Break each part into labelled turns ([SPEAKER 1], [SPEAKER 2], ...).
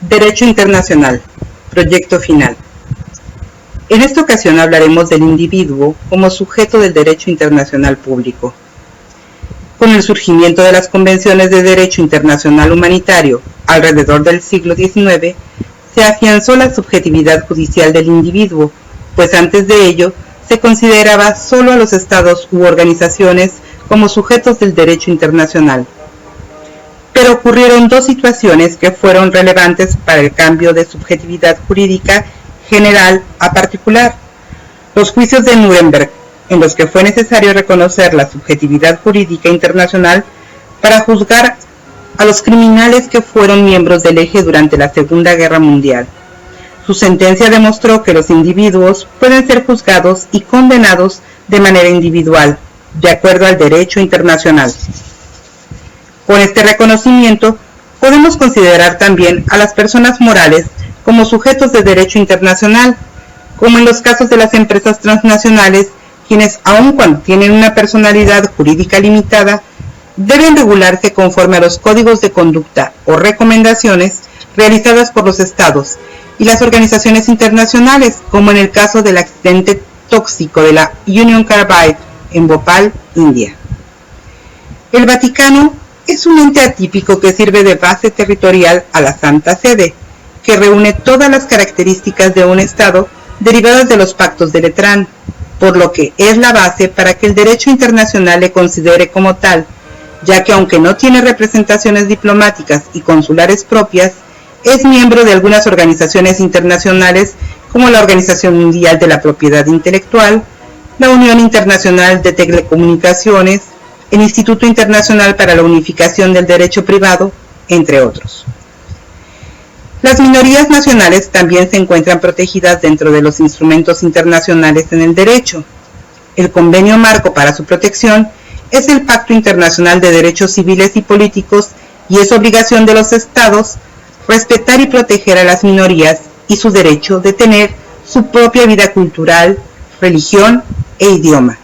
[SPEAKER 1] Derecho Internacional, Proyecto Final. En esta ocasión hablaremos del individuo como sujeto del derecho internacional público. Con el surgimiento de las convenciones de derecho internacional humanitario alrededor del siglo XIX, se afianzó la subjetividad judicial del individuo, pues antes de ello se consideraba solo a los estados u organizaciones como sujetos del derecho internacional. Pero ocurrieron dos situaciones que fueron relevantes para el cambio de subjetividad jurídica general a particular. Los juicios de Nuremberg, en los que fue necesario reconocer la subjetividad jurídica internacional para juzgar a los criminales que fueron miembros del Eje durante la Segunda Guerra Mundial. Su sentencia demostró que los individuos pueden ser juzgados y condenados de manera individual, de acuerdo al derecho internacional. Con este reconocimiento, podemos considerar también a las personas morales como sujetos de derecho internacional, como en los casos de las empresas transnacionales, quienes, aun cuando tienen una personalidad jurídica limitada, deben regularse conforme a los códigos de conducta o recomendaciones realizadas por los estados y las organizaciones internacionales, como en el caso del accidente tóxico de la Union Carbide en Bhopal, India. El Vaticano es un ente atípico que sirve de base territorial a la Santa Sede, que reúne todas las características de un Estado derivadas de los pactos de Letrán, por lo que es la base para que el derecho internacional le considere como tal, ya que aunque no tiene representaciones diplomáticas y consulares propias, es miembro de algunas organizaciones internacionales como la Organización Mundial de la Propiedad Intelectual, la Unión Internacional de Telecomunicaciones, el Instituto Internacional para la Unificación del Derecho Privado, entre otros. Las minorías nacionales también se encuentran protegidas dentro de los instrumentos internacionales en el derecho. El convenio marco para su protección es el Pacto Internacional de Derechos Civiles y Políticos y es obligación de los estados respetar y proteger a las minorías y su derecho de tener su propia vida cultural, religión e idioma.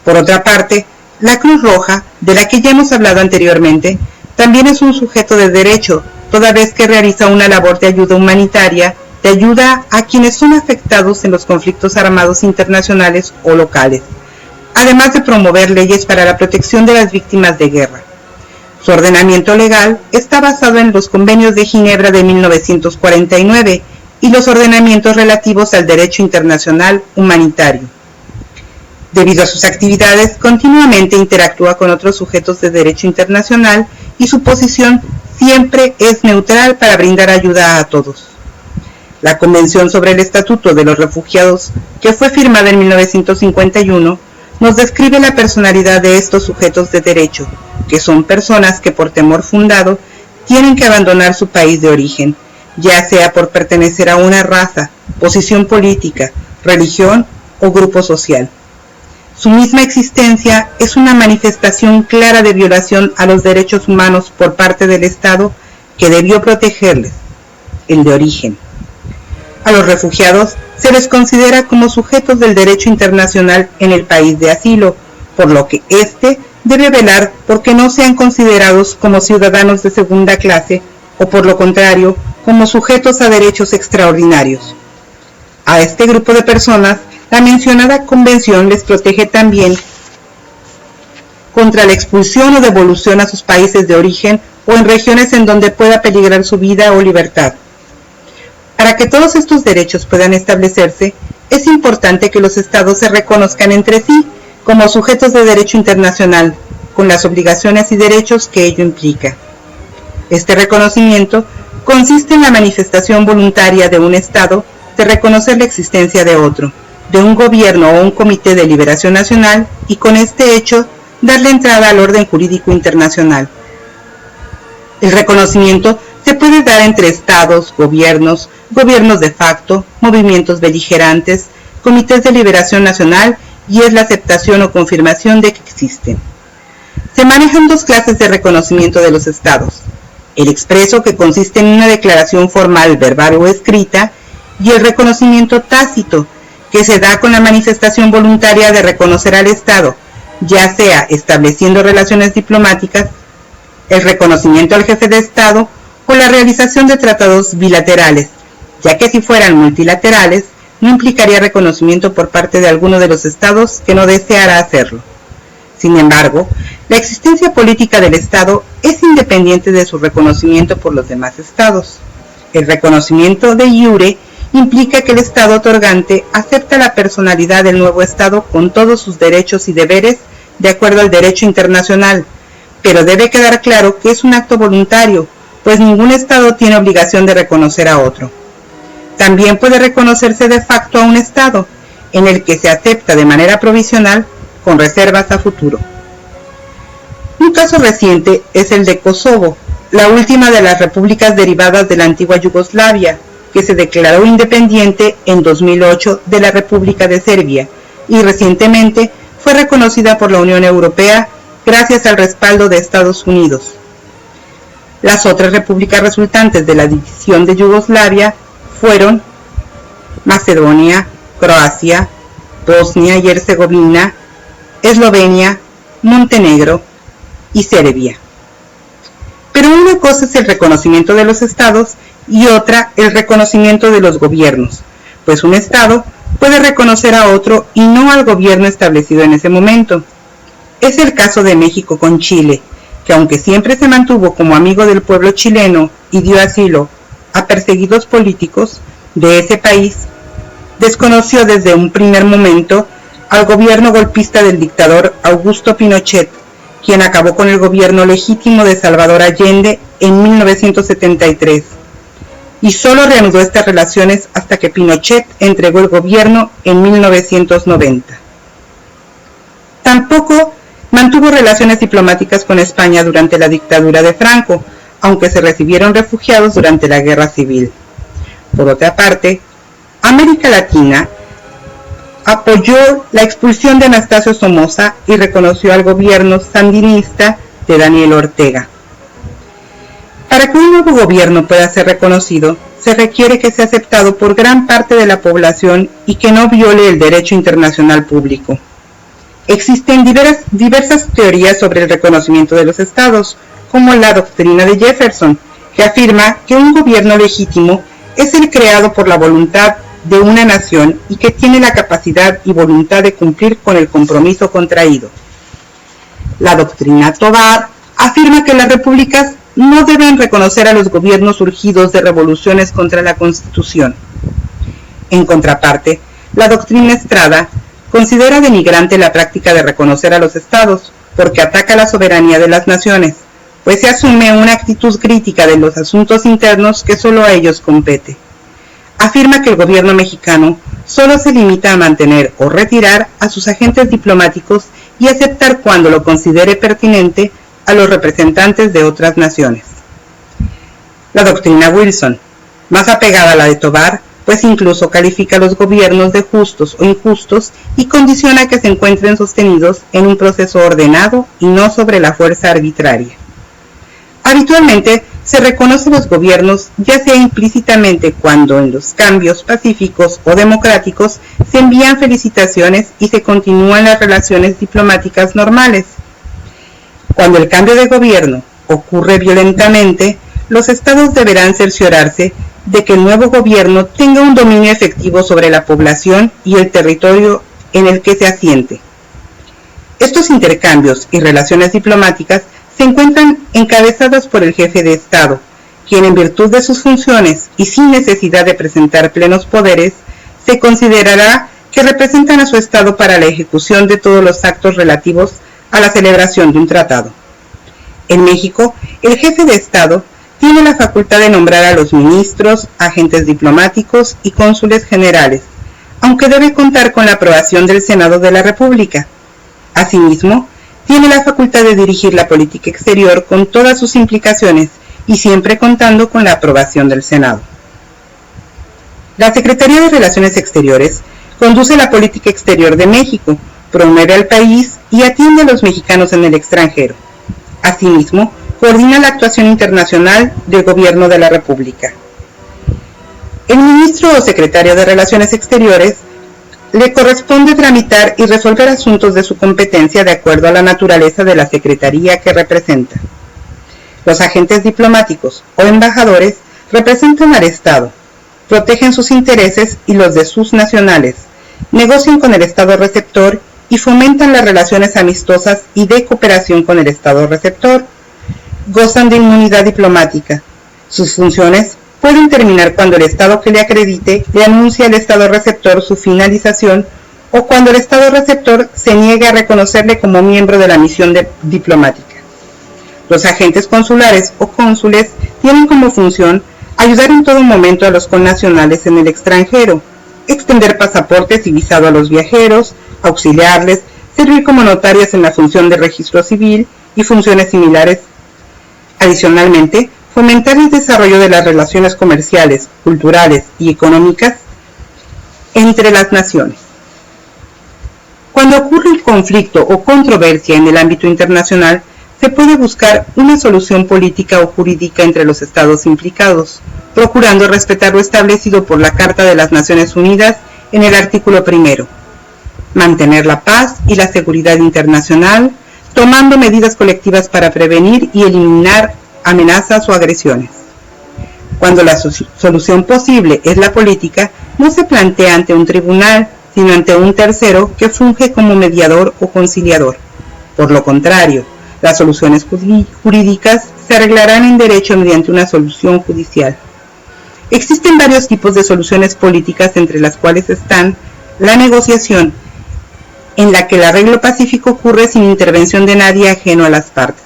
[SPEAKER 1] Por otra parte, la Cruz Roja, de la que ya hemos hablado anteriormente, también es un sujeto de derecho, toda vez que realiza una labor de ayuda humanitaria, de ayuda a quienes son afectados en los conflictos armados internacionales o locales, además de promover leyes para la protección de las víctimas de guerra. Su ordenamiento legal está basado en los convenios de Ginebra de 1949 y los ordenamientos relativos al derecho internacional humanitario. Debido a sus actividades, continuamente interactúa con otros sujetos de derecho internacional y su posición siempre es neutral para brindar ayuda a todos. La Convención sobre el Estatuto de los Refugiados, que fue firmada en 1951, nos describe la personalidad de estos sujetos de derecho, que son personas que por temor fundado tienen que abandonar su país de origen, ya sea por pertenecer a una raza, posición política, religión o grupo social. Su misma existencia es una manifestación clara de violación a los derechos humanos por parte del Estado que debió protegerles, el de origen. A los refugiados se les considera como sujetos del derecho internacional en el país de asilo, por lo que éste debe velar porque no sean considerados como ciudadanos de segunda clase o por lo contrario, como sujetos a derechos extraordinarios. A este grupo de personas, la mencionada convención les protege también contra la expulsión o devolución a sus países de origen o en regiones en donde pueda peligrar su vida o libertad. Para que todos estos derechos puedan establecerse, es importante que los estados se reconozcan entre sí como sujetos de derecho internacional, con las obligaciones y derechos que ello implica. Este reconocimiento consiste en la manifestación voluntaria de un estado de reconocer la existencia de otro, de un gobierno o un comité de liberación nacional y con este hecho darle entrada al orden jurídico internacional. El reconocimiento se puede dar entre estados, gobiernos de facto, movimientos beligerantes, comités de liberación nacional y es la aceptación o confirmación de que existen. Se manejan dos clases de reconocimiento de los estados: el expreso, que consiste en una declaración formal, verbal o escrita, y el reconocimiento tácito, que se da con la manifestación voluntaria de reconocer al Estado, ya sea estableciendo relaciones diplomáticas, el reconocimiento al jefe de Estado o la realización de tratados bilaterales, ya que si fueran multilaterales, no implicaría reconocimiento por parte de alguno de los estados que no deseara hacerlo. Sin embargo, la existencia política del Estado es independiente de su reconocimiento por los demás estados. El reconocimiento de iure implica que el Estado otorgante acepta la personalidad del nuevo Estado con todos sus derechos y deberes de acuerdo al derecho internacional, pero debe quedar claro que es un acto voluntario, pues ningún Estado tiene obligación de reconocer a otro. También puede reconocerse de facto a un Estado, en el que se acepta de manera provisional, con reservas a futuro. Un caso reciente es el de Kosovo, la última de las repúblicas derivadas de la antigua Yugoslavia, que se declaró independiente en 2008 de la República de Serbia y recientemente fue reconocida por la Unión Europea gracias al respaldo de Estados Unidos. Las otras repúblicas resultantes de la división de Yugoslavia fueron Macedonia, Croacia, Bosnia y Herzegovina, Eslovenia, Montenegro y Serbia. Pero una cosa es el reconocimiento de los estados y otra el reconocimiento de los gobiernos, pues un estado puede reconocer a otro y no al gobierno establecido en ese momento. Es el caso de México con Chile, que aunque siempre se mantuvo como amigo del pueblo chileno y dio asilo a perseguidos políticos de ese país, desconoció desde un primer momento al gobierno golpista del dictador Augusto Pinochet, quien acabó con el gobierno legítimo de Salvador Allende en 1973, y solo reanudó estas relaciones hasta que Pinochet entregó el gobierno en 1990. Tampoco mantuvo relaciones diplomáticas con España durante la dictadura de Franco, aunque se recibieron refugiados durante la Guerra Civil. Por otra parte, América Latina apoyó la expulsión de Anastasio Somoza y reconoció al gobierno sandinista de Daniel Ortega. Para que un nuevo gobierno pueda ser reconocido, se requiere que sea aceptado por gran parte de la población y que no viole el derecho internacional público. Existen diversas teorías sobre el reconocimiento de los estados, como la doctrina de Jefferson, que afirma que un gobierno legítimo es el creado por la voluntad de una nación y que tiene la capacidad y voluntad de cumplir con el compromiso contraído. La doctrina Tovar afirma que las repúblicas no deben reconocer a los gobiernos surgidos de revoluciones contra la Constitución. En contraparte, la doctrina Estrada considera denigrante la práctica de reconocer a los estados porque ataca la soberanía de las naciones, pues se asume una actitud crítica de los asuntos internos que solo a ellos compete. Afirma que el gobierno mexicano solo se limita a mantener o retirar a sus agentes diplomáticos y aceptar cuando lo considere pertinente a los representantes de otras naciones. La doctrina Wilson, más apegada a la de Tovar, pues incluso califica a los gobiernos de justos o injustos y condiciona que se encuentren sostenidos en un proceso ordenado y no sobre la fuerza arbitraria. Habitualmente se reconocen los gobiernos ya sea implícitamente cuando en los cambios pacíficos o democráticos se envían felicitaciones y se continúan las relaciones diplomáticas normales. Cuando el cambio de gobierno ocurre violentamente, los estados deberán cerciorarse de que el nuevo gobierno tenga un dominio efectivo sobre la población y el territorio en el que se asiente. Estos intercambios y relaciones diplomáticas se encuentran encabezadas por el jefe de Estado, quien en virtud de sus funciones y sin necesidad de presentar plenos poderes, se considerará que representan a su Estado para la ejecución de todos los actos relativos a la celebración de un tratado. En México, el jefe de Estado tiene la facultad de nombrar a los ministros, agentes diplomáticos y cónsules generales, aunque debe contar con la aprobación del Senado de la República. Asimismo, tiene la facultad de dirigir la política exterior con todas sus implicaciones y siempre contando con la aprobación del Senado. La Secretaría de Relaciones Exteriores conduce la política exterior de México, promueve al país y atiende a los mexicanos en el extranjero. Asimismo, coordina la actuación internacional del Gobierno de la República. El ministro o secretario de Relaciones Exteriores le corresponde tramitar y resolver asuntos de su competencia de acuerdo a la naturaleza de la secretaría que representa. Los agentes diplomáticos o embajadores representan al Estado, protegen sus intereses y los de sus nacionales, negocian con el Estado receptor y fomentan las relaciones amistosas y de cooperación con el Estado receptor. Gozan de inmunidad diplomática. Sus funciones pueden terminar cuando el Estado que le acredite le anuncia al Estado receptor su finalización o cuando el Estado receptor se niegue a reconocerle como miembro de la misión diplomática. Los agentes consulares o cónsules tienen como función ayudar en todo momento a los connacionales en el extranjero, extender pasaportes y visado a los viajeros, auxiliarles, servir como notarios en la función de registro civil y funciones similares. Adicionalmente, fomentar el desarrollo de las relaciones comerciales, culturales y económicas entre las naciones. Cuando ocurre un conflicto o controversia en el ámbito internacional, se puede buscar una solución política o jurídica entre los estados implicados, procurando respetar lo establecido por la Carta de las Naciones Unidas en el artículo 1, mantener la paz y la seguridad internacional, tomando medidas colectivas para prevenir y eliminar amenazas o agresiones. Cuando la solución posible es la política, no se plantea ante un tribunal, sino ante un tercero que funge como mediador o conciliador. Por lo contrario, las soluciones jurídicas se arreglarán en derecho mediante una solución judicial. Existen varios tipos de soluciones políticas, entre las cuales están la negociación, en la que el arreglo pacífico ocurre sin intervención de nadie ajeno a las partes.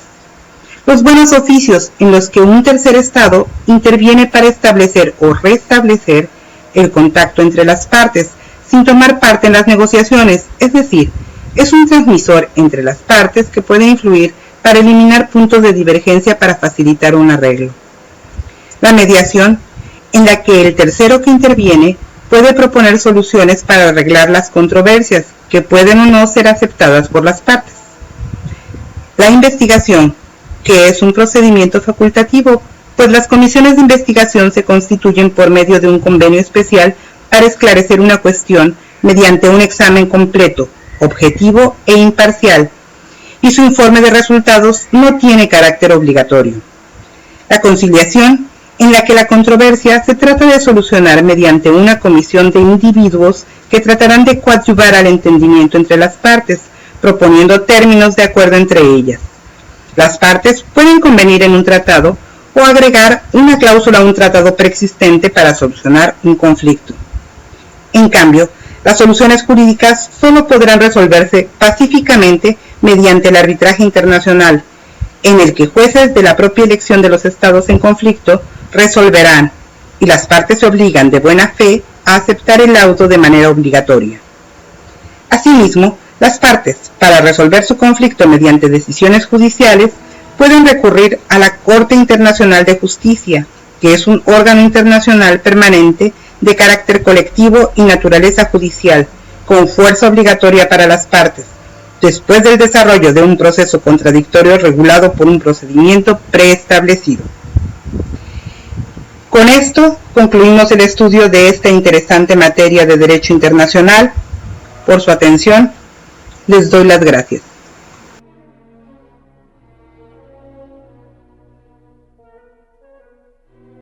[SPEAKER 1] Los buenos oficios, en los que un tercer estado interviene para establecer o restablecer el contacto entre las partes, sin tomar parte en las negociaciones, es decir, es un transmisor entre las partes que puede influir para eliminar puntos de divergencia para facilitar un arreglo. La mediación, en la que el tercero que interviene puede proponer soluciones para arreglar las controversias, que pueden o no ser aceptadas por las partes. La investigación, que es un procedimiento facultativo, pues las comisiones de investigación se constituyen por medio de un convenio especial para esclarecer una cuestión mediante un examen completo, objetivo e imparcial, y su informe de resultados no tiene carácter obligatorio. La conciliación, en la que la controversia se trata de solucionar mediante una comisión de individuos que tratarán de coadyuvar al entendimiento entre las partes, proponiendo términos de acuerdo entre ellas. Las partes pueden convenir en un tratado o agregar una cláusula a un tratado preexistente para solucionar un conflicto. En cambio, las soluciones jurídicas solo podrán resolverse pacíficamente mediante el arbitraje internacional, en el que jueces de la propia elección de los estados en conflicto resolverán, y las partes se obligan de buena fe a aceptar el auto de manera obligatoria. Asimismo, las partes, para resolver su conflicto mediante decisiones judiciales, pueden recurrir a la Corte Internacional de Justicia, que es un órgano internacional permanente de carácter colectivo y naturaleza judicial, con fuerza obligatoria para las partes, después del desarrollo de un proceso contradictorio regulado por un procedimiento preestablecido. Con esto concluimos el estudio de esta interesante materia de Derecho Internacional. Por su atención, les doy las gracias.